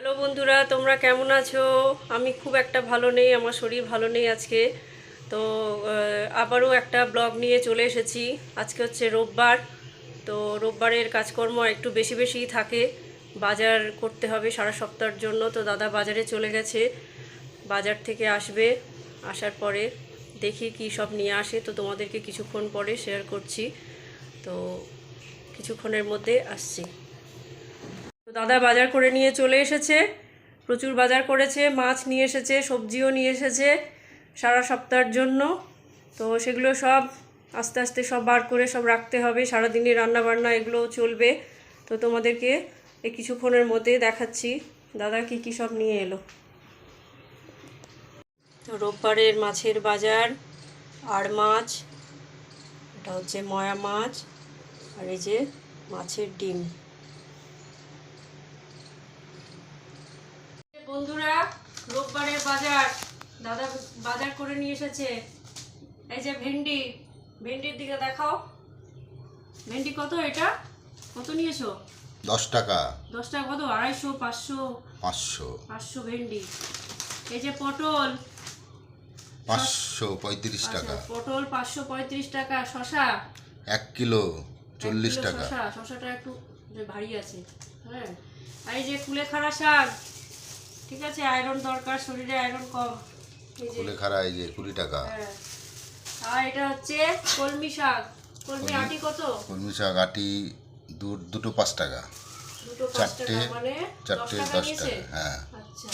Hello বন্ধুরা, তোমরা কেমন আছো? আমি খুব একটা ভালো নেই, আমার শরীর ভালো নেই আজকে। তো আবারও একটা ব্লগ নিয়ে চলে এসেছি। আজকে হচ্ছে রোববার। তো রোববারের কাজকর্ম একটু বেশি বেশিই থাকে। বাজার করতে হবে সারা সপ্তাহের জন্য। তো দাদা বাজারে চলে গেছে, বাজার থেকে আসবে। আসার পরে দেখি কী সব নিয়ে আসে, তো তোমাদেরকে কিছুক্ষণ পরে শেয়ার করছি। তো কিছুক্ষণের মধ্যে আসছি। তো দাদা বাজার করে নিয়ে চলে এসেছে, প্রচুর বাজার করেছে, মাছ নিয়ে এসেছে, সবজিও নিয়ে এসেছে সারা সপ্তাহের জন্য। তো সেগুলো সব আস্তে আস্তে সব বার করে সব রাখতে হবে, সারাদিনই রান্না বান্না এগুলো চলবে। তো তোমাদেরকে এই কিছুক্ষণের মধ্যে দেখাচ্ছি দাদা কী কী সব নিয়ে এলো। তো রোববারের মাছের বাজার, আর মাছ, এটা হচ্ছে ময়া মাছ, আর এই যে মাছের ডিম। বন্ধুরা, রোববারের বাজার দাদা বাজার করে নিয়ে এসেছে। এই যে ভেন্ডি, ভেন্ডির দিকে দেখাও। ভেন্ডি কত? এটা কত নিয়েছো? 10 টাকা। 10 টাকা কত? 250, 500? 500। 500 ভেন্ডি। এই যে পটল, 535 টাকা। পটল 535 টাকা। শশা 1 কিলো 40 টাকা। শশাটা একটু ভারী আছে। হ্যাঁ। আর এই যে কুলেখাড়া শাক, ঠিক আছে, আয়রন দরকার, শরীরে আয়রন কম। কুলেখাড়া এই যে 20 টাকা। হ্যাঁ। আর এটা হচ্ছে কলমি শাক, কলমি আটি কত? কলমি শাক আটি দুটো 5 টাকা। দুটো 5 টাকা, মানে 10 টাকা 10 নিয়েছে। টাকা। হ্যাঁ। আচ্ছা।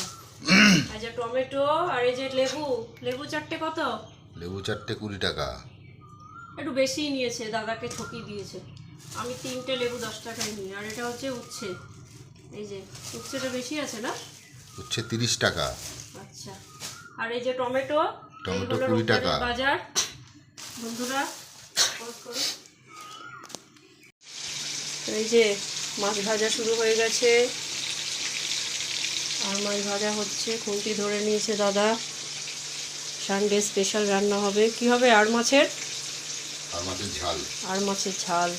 আর যে টমেটো, আর এই যে লেবু, লেবু চারটে কত? লেবু 4টে 20 টাকা। একটু বেশিই নিয়েছে, দাদাকে ঠকিয়ে দিয়েছে। আমি 3টে লেবু 10 টাকায় নিই। আর এটা হচ্ছে উচ্ছে, এই যে উচ্ছেটা বেশি আছে না? হচ্ছে 30 টাকা। আচ্ছা। আর এই যে টমেটো, টমেটো এইগুলো 20 টাকা। রোববারের বাজার। বন্ধুরা এই যে মাছ ভাজা শুরু হয়ে গেছে, আর মাছ ভাজা হচ্ছে, খুন্তি ধরে নিয়েছে দাদা। সানডে স্পেশাল রান্না হবে। কি হবে? আর মাছের ঝাল। আর মাছের ঝাল।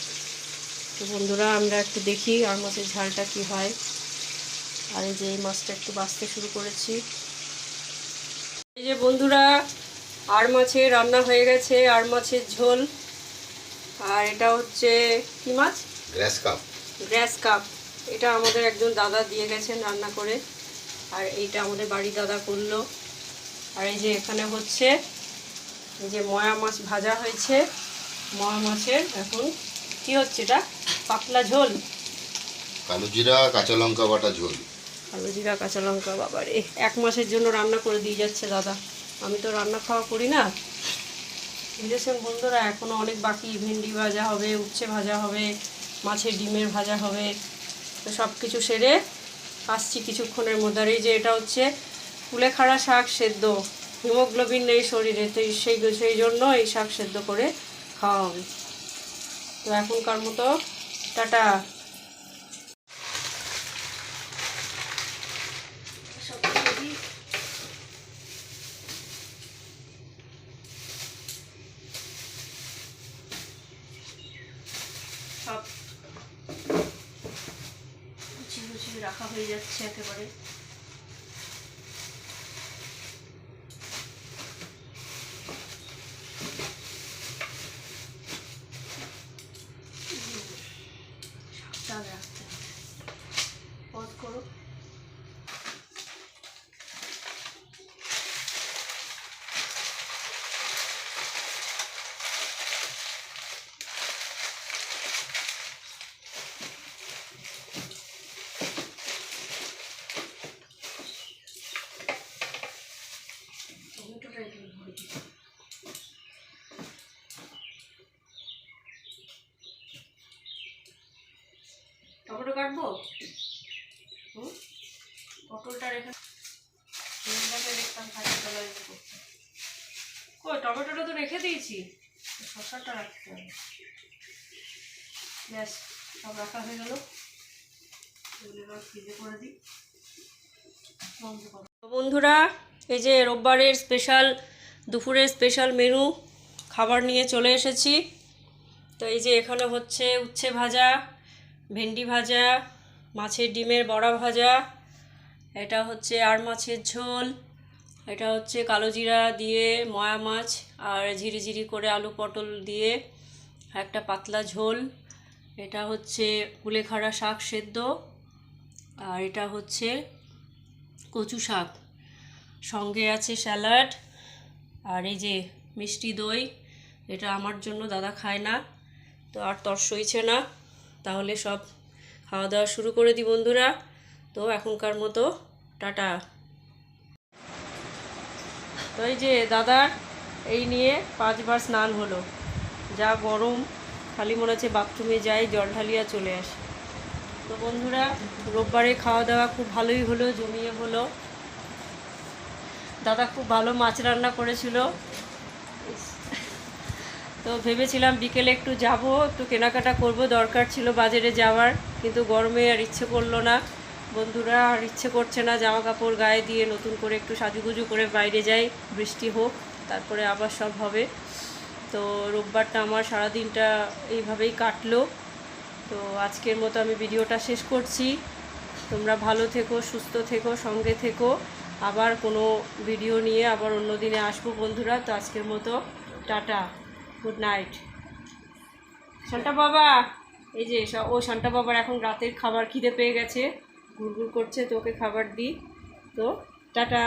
তো বন্ধুরা আমরা একটু দেখি আর মাছের ঝালটা কি হয়। আর এই যে এই মাছটা একটু বাছতে শুরু করেছি। এই যে বন্ধুরা, আর মাছের রান্না হয়ে গেছে, আর মাছের ঝোল। আর এটা হচ্ছে কি মাছ? গ্রাস কাপ। গ্রাস কাপ। এটা আমাদের একজন দাদা দিয়ে গেছেন রান্না করে, আর এইটা আমাদের বাড়ি দাদা করলো। আর এই যে এখানে হচ্ছে এই যে ময়া মাছ ভাজা হয়েছে। ময়া মাছের এখন কি হচ্ছে? এটা পাতলা ঝোল, কালো জিরা কাঁচা লঙ্কা বাটা ঝোল। কালো জিরা কাঁচা লঙ্কা। বাবারে, 1 মাসের জন্য রান্না করে দিয়ে যাচ্ছে দাদা। আমি তো রান্না খাওয়া করি না, বুঝেছেন বন্ধুরা। এখনও অনেক বাকি। ভেন্ডি ভাজা হবে, উচ্ছে ভাজা হবে, মাছের ডিমের ভাজা হবে। তো সব কিছু সেরে আসছি কিছুক্ষণের মধ্যে। আর এই যে এটা হচ্ছে কুলেখাড়া শাক সেদ্ধ। হিমোগ্লোবিন নেই শরীরে, তো সেই জন্য এই শাক সেদ্ধ করে খাওয়া হবে। তো এখনকার মতো টাটা। সব গুছিয়ে গুছিয়ে রাখা হয়ে যাচ্ছে একেবারে। সাবধান রাখতে হবে। পজ করো। টমেটোটা একটু ভরে দিই। টমেটো কাটবো। পটলটা রেখে দেখতাম খাইতে তলায় দেবো। কই, টমেটোটা তো রেখে দিয়েছি, শসাটা রাখতে হবে। ব্যাস, সব রাখা হয়ে গেল। এবার ফ্রিজে করে দিই। বন্ধুরা, এই যে রোববারের স্পেশাল, দুপুরের স্পেশাল মেনু খাবার নিয়ে চলে এসেছি। তো এই যে এখানে হচ্ছে উচ্ছে ভাজা, ভেন্ডি ভাজা, মাছের ডিমের বড়া ভাজা, এটা হচ্ছে আর মাছের ঝোল, এটা হচ্ছে কালো জিরা দিয়ে ময়া মাছ আর ঝিরিঝিরি করে আলু পটল দিয়ে একটা পাতলা ঝোল, এটা হচ্ছে কুলেখাড়া শাক সেদ্ধ, আর এটা হচ্ছে কচু শাক, সঙ্গে আছে স্যালাড, আর এই যে মিষ্টি দই। এটা আমার জন্য, দাদা খায় না, তো আর তর সইছে না। তাহলে সব খাওয়া দাওয়া শুরু করে দিই বন্ধুরা। তো এখনকার মতো টাটা। তো এই যে দাদার এই নিয়ে 5 বার স্নান হলো, যা গরম, খালি মনে হচ্ছে বাথরুমে যাই, জল ঢালিয়া চলে আসি। তো বন্ধুরা, রোববারে খাওয়া দাওয়া খুব ভালোই হলো, জমিয়ে হলো। দাদা খুব ভালো মাছ রান্না করেছিল। তো ভেবেছিলাম বিকেলে একটু যাব, একটু কেনাকাটা করব, দরকার ছিল বাজারে যাওয়ার, কিন্তু গরমে আর ইচ্ছে করলো না বন্ধুরা, আর ইচ্ছে করছে না জামা কাপড় গায়ে দিয়ে নতুন করে একটু সাজুগুজু করে বাইরে যাই, বৃষ্টি হোক, তারপরে আবার সব হবে। তো রোববারটা আমার সারাদিনটা এইভাবেই কাটলো। তো আজকের মতো আমি ভিডিওটা শেষ করছি। তোমরা ভালো থেকো, সুস্থ থেকো, সঙ্গে থেকো। আবার কোনো ভিডিও নিয়ে আবার অন্য দিনে আসবো বন্ধুরা। তো আজকের মতো টাটা, গুড নাইট। শান্তা বাবা, এই যে ও শান্তা বাবার এখন রাতের খাবার খিদে পেয়ে গেছে, ঘুরঘুর করছে, তো ওকে খাবার দিই। তো টাটা।